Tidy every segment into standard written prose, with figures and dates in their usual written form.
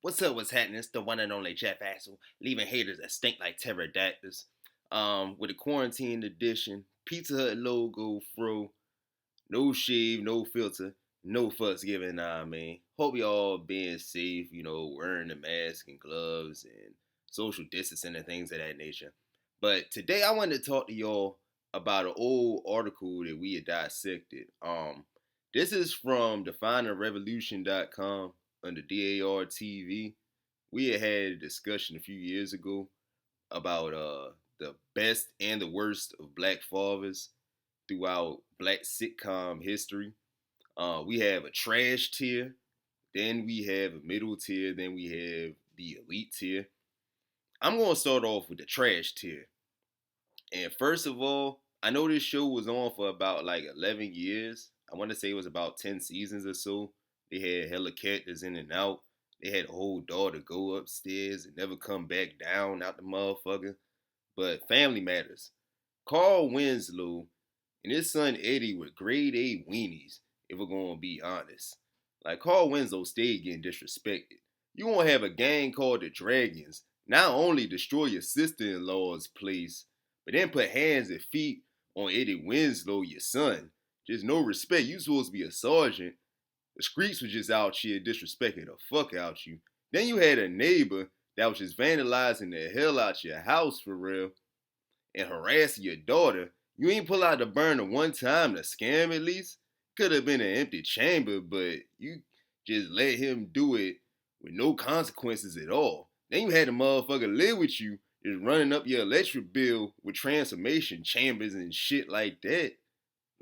What's up? What's happening? It's the one and only Jeff Axel, leaving haters that stink like pterodactyls. With a quarantine edition, Pizza Hut logo, fro, no shave, no filter, no fucks given. Hope y'all being safe. Wearing the mask and gloves and social distancing and things of that nature. But today I wanted to talk to y'all about an old article that we had dissected. This is from definingrevolution.com under DAR TV. We had a discussion a few years ago about the best and the worst of black fathers throughout black sitcom history. We have a trash tier, then we have a middle tier, then we have the elite tier. I'm going to start off with the trash tier. And first of all, I know this show was on for about like 11 years. I want to say it was about 10 seasons or so. They had hella characters in and out. They had a whole daughter go upstairs and never come back down out the motherfucker. But Family Matters. Carl Winslow and his son Eddie were grade A weenies, if we're going to be honest. Like, Carl Winslow stayed getting disrespected. You won't have a gang called the Dragons not only destroy your sister-in-law's place, but then put hands and feet on Eddie Winslow, your son. Just no respect. You supposed to be a sergeant. The streets was just out here disrespecting the fuck out you. Then you had a neighbor that was just vandalizing the hell out your house for real and harassing your daughter. You ain't pull out the burner one time to scam at least. Could have been an empty chamber, but you just let him do it with no consequences at all. Then you had the motherfucker live with you, just running up your electric bill with transformation chambers and shit like that.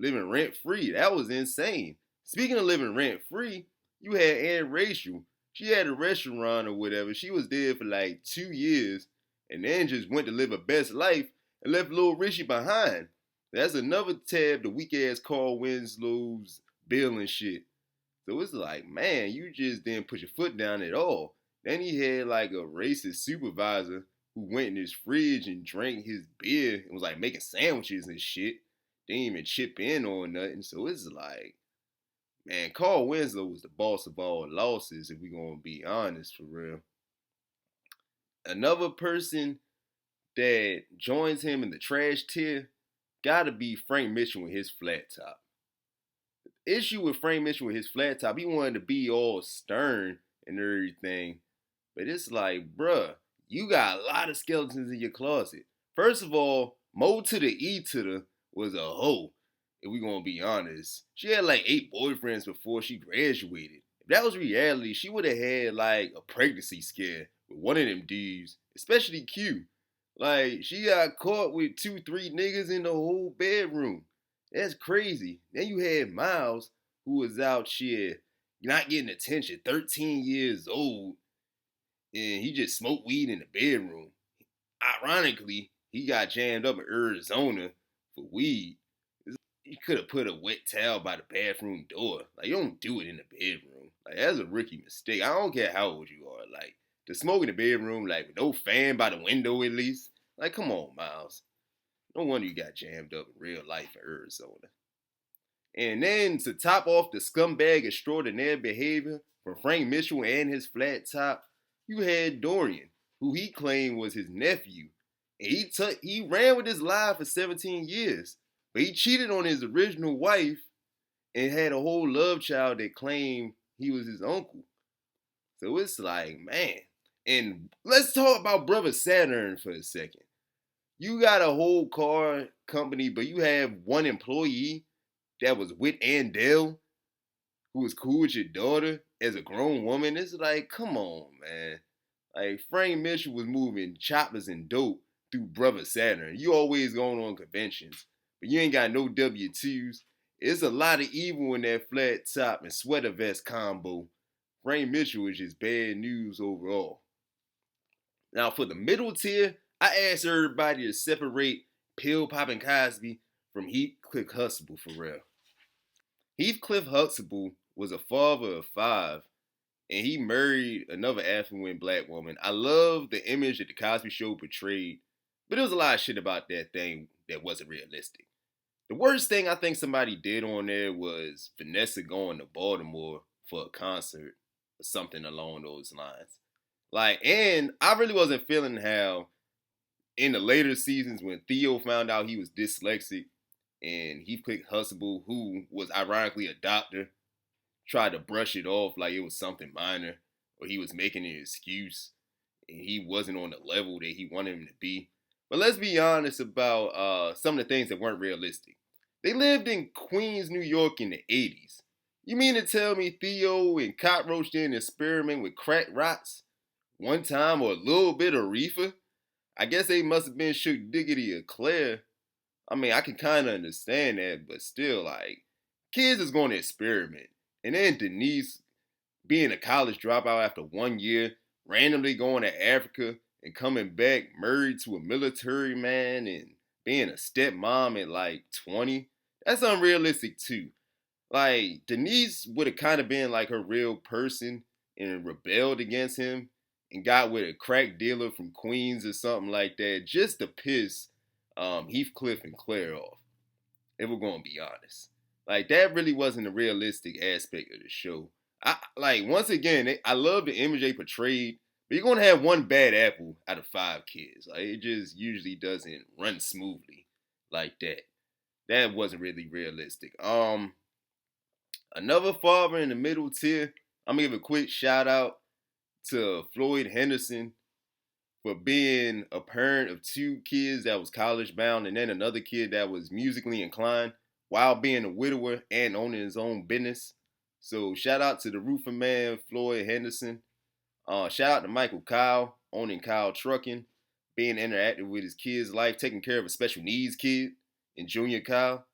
Living rent free. That was insane. Speaking of living rent free, you had Aunt Rachel. She had a restaurant or whatever. She was there for like 2 years and then just went to live her best life and left little Richie behind. That's another tab to weak ass Carl Winslow's bill and shit. So it's like, man, you just didn't put your foot down at all. Then he had like a racist supervisor who went in his fridge and drank his beer and was like making sandwiches and shit. Didn't even chip in on nothing. So it's like, man, Carl Winslow was the boss of all losses, if we're going to be honest for real. Another person that joins him in the trash tier gotta be Frank Mitchell with his flat top. The issue with Frank Mitchell with his flat top, he wanted to be all stern and everything. But it's like, bruh, you got a lot of skeletons in your closet. First of all, Mo to the E to the was a hoe, if we gonna be honest. She had like 8 boyfriends before she graduated. If that was reality, she would have had like a pregnancy scare with one of them dudes, especially Q. Like, she got caught with 2, 3 niggas in the whole bedroom. That's crazy. Then you had Miles, who was out here not getting attention, 13 years old, and he just smoked weed in the bedroom. Ironically, he got jammed up in Arizona for weed. You could have put a wet towel by the bathroom door. Like, you don't do it in the bedroom. Like, that's a rookie mistake. I don't care how old you are. Like, to smoke in the bedroom, like, with no fan by the window at least. Like, come on, Miles. No wonder you got jammed up in real life in Arizona. And then to top off the scumbag extraordinaire behavior from Frank Mitchell and his flat top, you had Dorian, who he claimed was his nephew. And he ran with his lie for 17 years. But he cheated on his original wife and had a whole love child that claimed he was his uncle. So it's like, man. And let's talk about Brother Saturn for a second. You got a whole car company, but you have one employee that was with Andell, who was cool with your daughter as a grown woman. It's like, come on, man. Like, Frank Mitchell was moving choppers and dope through Brother Saturn. You always going on conventions, but you ain't got no W-2s. It's a lot of evil in that flat top and sweater vest combo. Frank Mitchell is just bad news overall. Now, for the middle tier, I asked everybody to separate pill popping Cosby from Heathcliff Huxtable for real. Heathcliff Huxtable was a father of 5, and he married another affluent black woman. I love the image that the Cosby Show portrayed, but there was a lot of shit about that thing that wasn't realistic. The worst thing I think somebody did on there was Vanessa going to Baltimore for a concert or something along those lines. Like, and I really wasn't feeling how in the later seasons when Theo found out he was dyslexic and Heathcliff Huxtable, who was ironically a doctor, tried to brush it off like it was something minor or he was making an excuse and he wasn't on the level that he wanted him to be. But let's be honest about some of the things that weren't realistic. They lived in Queens, New York in the 80s. You mean to tell me Theo and Cockroach didn't experiment with crack rocks one time or a little bit of reefer? I guess they must have been shook diggity or Claire. I mean, I can kind of understand that, but still, like, kids is going to experiment. And then Denise being a college dropout after 1 year, randomly going to Africa and coming back married to a military man and being a stepmom at like 20, that's unrealistic too. Like, Denise would have kind of been like her real person and rebelled against him and got with a crack dealer from Queens or something like that just to piss Heathcliff and Claire off, if we're going to be honest. Like, that really wasn't a realistic aspect of the show. Like, once again, I love the image they portrayed, but you're going to have one bad apple out of 5 kids. Like, it just usually doesn't run smoothly like that. That wasn't really realistic. Another father in the middle tier, I'm going to give a quick shout out to Floyd Henderson for being a parent of 2 kids that was college bound and then another kid that was musically inclined while being a widower and owning his own business. So shout out to the roofing man, Floyd Henderson. Shout out to Michael Kyle, owning Kyle Trucking, being interactive with his kid's life, taking care of a special needs kid in Junior Kyle,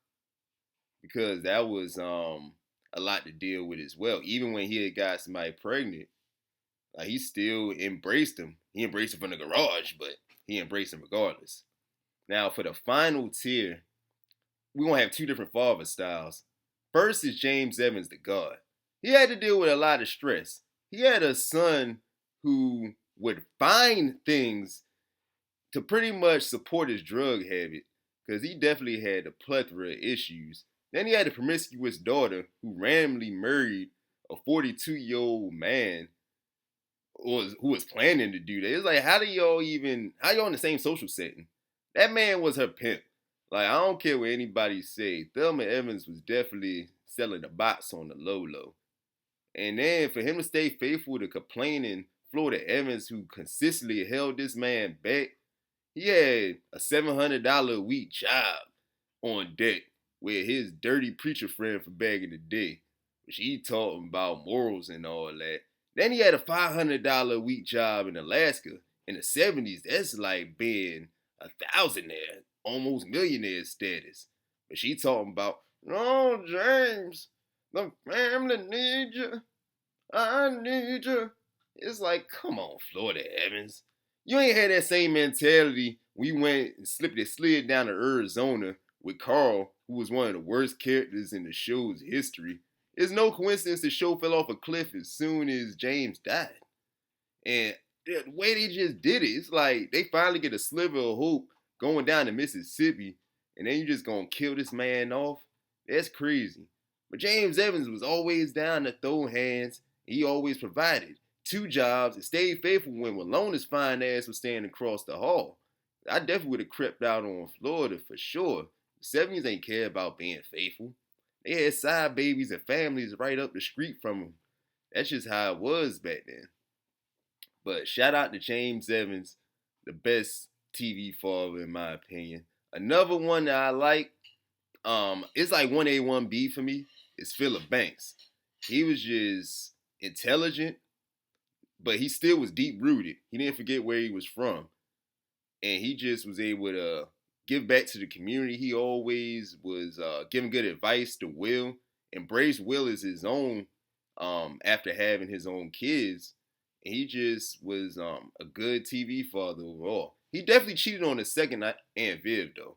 because that was a lot to deal with as well. Even when he had got somebody pregnant, like, he still embraced him. He embraced him from the garage, but he embraced him regardless. Now, for the final tier, we're going to have 2 different father styles. First is James Evans, the GAWD. He had to deal with a lot of stress. He had a son who would find things to pretty much support his drug habit, because he definitely had a plethora of issues. Then he had a promiscuous daughter who randomly married a 42-year-old man who was planning to do that. It's like, how y'all in the same social setting? That man was her pimp. Like, I don't care what anybody say. Thelma Evans was definitely selling the box on the low. And then for him to stay faithful to complaining Florida Evans, who consistently held this man back, he had a $700 a week job on deck with his dirty preacher friend from back in the day, which he taught him about morals and all that. Then he had a $500 a week job in Alaska in the 70s. That's like being a thousandaire, almost millionaire status. But she talking about, no, James, the family needs you. I need you. It's like, come on, Florida Evans. You ain't had that same mentality when you went and slid down to Arizona with Carl, who was one of the worst characters in the show's history. It's no coincidence the show fell off a cliff as soon as James died. And the way they just did it, it's like they finally get a sliver of hope going down to Mississippi, and then you just gonna kill this man off? That's crazy. But James Evans was always down to throw hands. He always provided 2 jobs and stayed faithful when Walona's fine ass was standing across the hall. I definitely would have crept out on Florida for sure. The 70s ain't care about being faithful. They had side babies and families right up the street from them. That's just how it was back then. But shout out to James Evans, the best TV father in my opinion. Another one that I like, it's like 1A, 1B for me, is Philip Banks. He was just intelligent, but he still was deep rooted. He didn't forget where he was from. And he just was able to give back to the community. He always was giving good advice to Will, embraced Will as his own after having his own kids. And he just was a good TV father overall. He definitely cheated on his second Aunt Viv, though.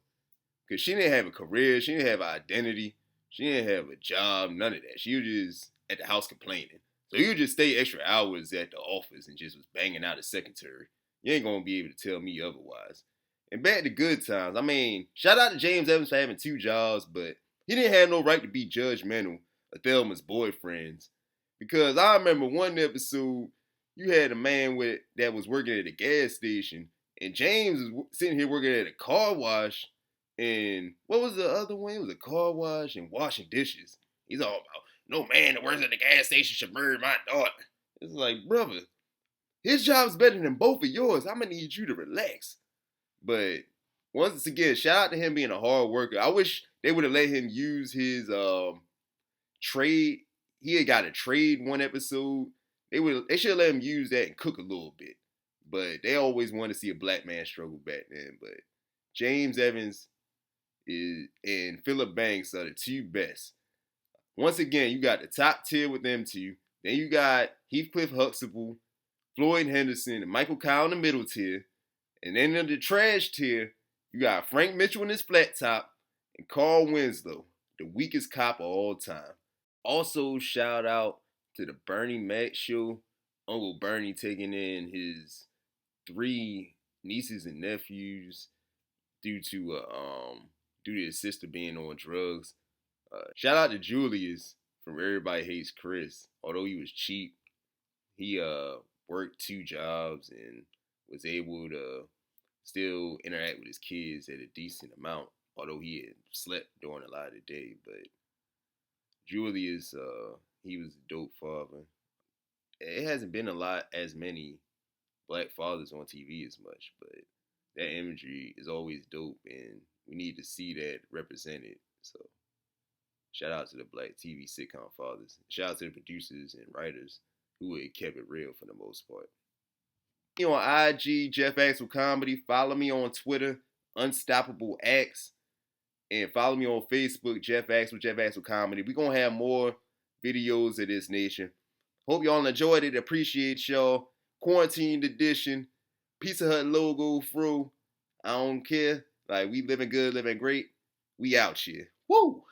Because she didn't have a career, she didn't have an identity, she didn't have a job, none of that. She was just at the house complaining. So he would just stay extra hours at the office and just was banging out his secretary. You ain't going to be able to tell me otherwise. And back to good times. I mean, shout out to James Evans for having 2 jobs, but he didn't have no right to be judgmental of Thelma's boyfriends. Because I remember one episode, you had a man that was working at a gas station, and James was sitting here working at a car wash. And what was the other one? It was a car wash and washing dishes. He's all about, no man that works at the gas station should murder my daughter. It's like, brother, his job's better than both of yours. I'm gonna need you to relax. But once again, shout out to him being a hard worker. I wish they would have let him use his trade. He had got a trade one episode. They should have let him use that and cook a little bit. But they always want to see a black man struggle back then. But James Evans and Philip Banks are the two best. Once again, you got the top tier with them two. Then you got Heathcliff Huxtable, Floyd Henderson, and Michael Kyle in the middle tier. And then in the trash tier, you got Frank Mitchell in his flat top and Carl Winslow, the weakest cop of all time. Also, shout out to the Bernie Mac show. Uncle Bernie taking in his 3 nieces and nephews due to his sister being on drugs. Shout out to Julius from Everybody Hates Chris. Although he was cheap, he worked 2 jobs and was able to still interact with his kids at a decent amount. Although he had slept during a lot of the day, but Julius, he was a dope father. It hasn't been as many black fathers on TV as much, but that imagery is always dope, and we need to see that represented. So, shout out to the black TV sitcom fathers. Shout out to the producers and writers who had kept it real for the most part. Me on IG, Jeff Axel Comedy. Follow me on Twitter, Unstoppable Ax. And follow me on Facebook, Jeff Axel Comedy. We're going to have more videos of this nature. Hope y'all enjoyed it. Appreciate y'all. Quarantined edition. Pizza Hut logo through. I don't care. Like, we living good, living great. We out here. Woo!